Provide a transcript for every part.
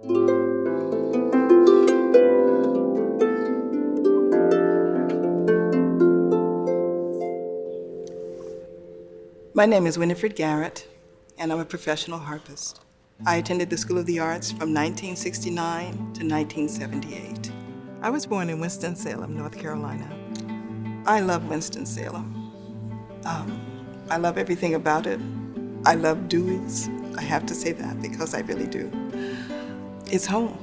My name is Winifred Garrett, and I'm a professional harpist. I attended the School of the Arts from 1969 to 1978. I was born in Winston-Salem, North Carolina. I love Winston-Salem. I love everything about it. I love Dewey's. I have to say that because I really do. It's home.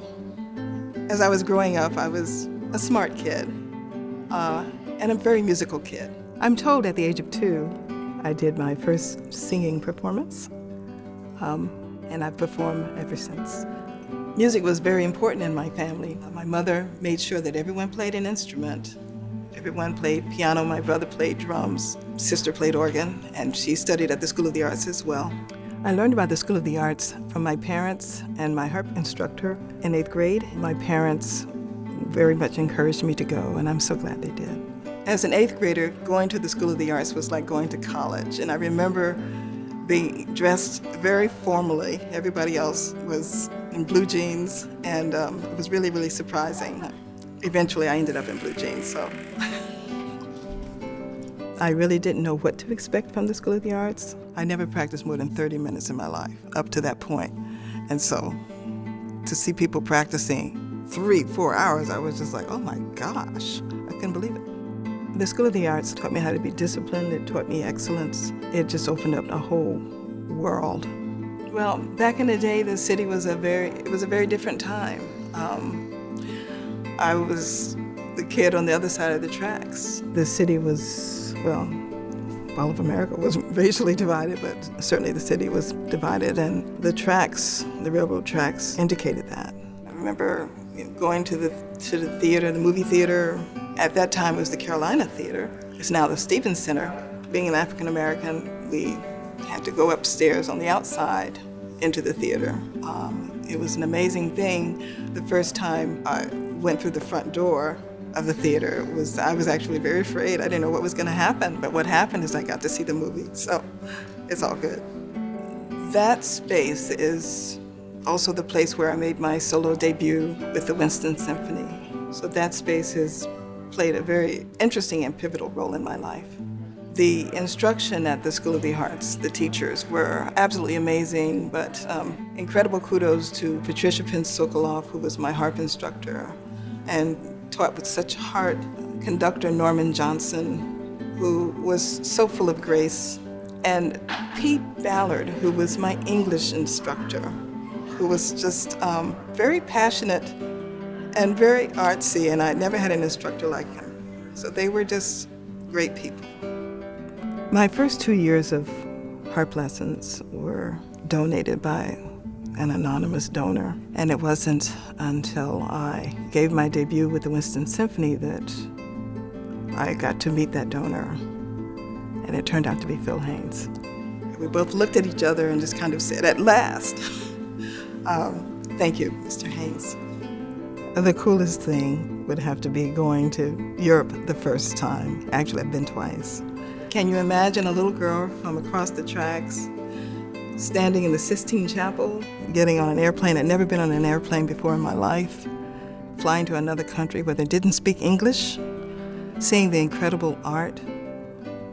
As I was growing up, I was a smart kid and a very musical kid. I'm told at the age of 2, I did my first singing performance, and I've performed ever since. Music was very important in my family. My mother made sure that everyone played an instrument. Everyone played piano, my brother played drums, sister played organ, and she studied at the School of the Arts as well. I learned about the School of the Arts from my parents and my harp instructor in 8th grade. My parents very much encouraged me to go, and I'm so glad they did. As an 8th grader, going to the School of the Arts was like going to college, and I remember being dressed very formally. Everybody else was in blue jeans, and it was really, really surprising. Eventually, I ended up in blue jeans, so. I really didn't know what to expect from the School of the Arts. I never practiced more than 30 minutes in my life, up to that point. And so, to see people practicing 3-4 hours, I was just like, oh my gosh, I couldn't believe it. The School of the Arts taught me how to be disciplined. It taught me excellence. It just opened up a whole world. Well, back in the day, the city was a very different time. I was the kid on the other side of the tracks. The city was, well, all of America was racially divided, but certainly the city was divided, and the tracks, the railroad tracks, indicated that. I remember going to the theater, the movie theater. At that time, it was the Carolina Theater. It's now the Stevens Center. Being an African American, we had to go upstairs on the outside into the theater. It was an amazing thing. The first time I went through the front door of the theater I was actually very afraid. I didn't know what was going to happen, but what happened is I got to see the movie, so it's all good. That space is also the place where I made my solo debut with the Winston Symphony. So that space has played a very interesting and pivotal role in my life. The instruction at the School of the Arts, the teachers were absolutely amazing, but incredible kudos to Patricia Pin-Sokoloff, who was my harp instructor, and taught with such heart, conductor Norman Johnson, who was so full of grace, and Pete Ballard, who was my English instructor, who was just very passionate and very artsy, and I never had an instructor like him. So they were just great people. My first 2 years of harp lessons were donated by an anonymous donor, and it wasn't until I gave my debut with the Winston Symphony that I got to meet that donor, and it turned out to be Phil Haynes. We both looked at each other and just kind of said, at last. Thank you, Mr. Haynes. The coolest thing would have to be going to Europe the first time. Actually, I've been twice. Can you imagine a little girl from across the tracks standing in the Sistine Chapel, getting on an airplane? I'd never been on an airplane before in my life, flying to another country where they didn't speak English, seeing the incredible art,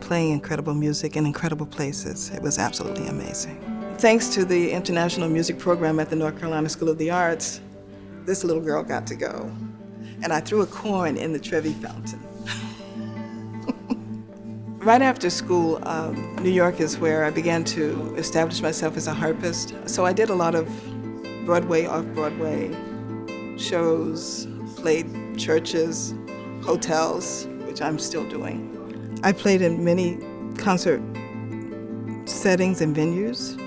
playing incredible music in incredible places. It was absolutely amazing. Thanks to the International Music Program at the North Carolina School of the Arts, this little girl got to go. And I threw a coin in the Trevi Fountain. Right after school, New York is where I began to establish myself as a harpist. So I did a lot of Broadway, off-Broadway shows, played churches, hotels, which I'm still doing. I played in many concert settings and venues.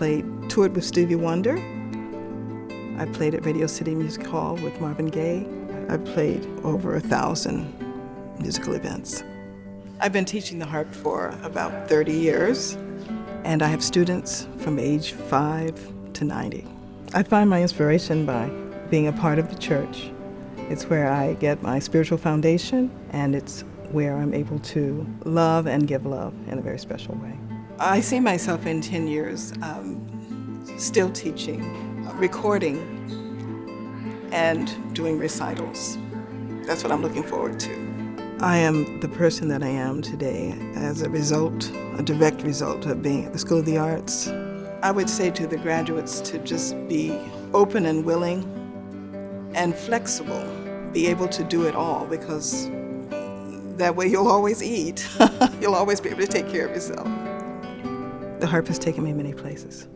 I toured with Stevie Wonder. I played at Radio City Music Hall with Marvin Gaye. I played over 1,000 musical events. I've been teaching the harp for about 30 years, and I have students from age 5 to 90. I find my inspiration by being a part of the church. It's where I get my spiritual foundation, and it's where I'm able to love and give love in a very special way. I see myself in 10 years still teaching, recording and doing recitals. That's what I'm looking forward to. I am the person that I am today as a result, a direct result of being at the School of the Arts. I would say to the graduates to just be open and willing and flexible, be able to do it all, because that way you'll always eat. You'll always be able to take care of yourself. The harp has taken me many places.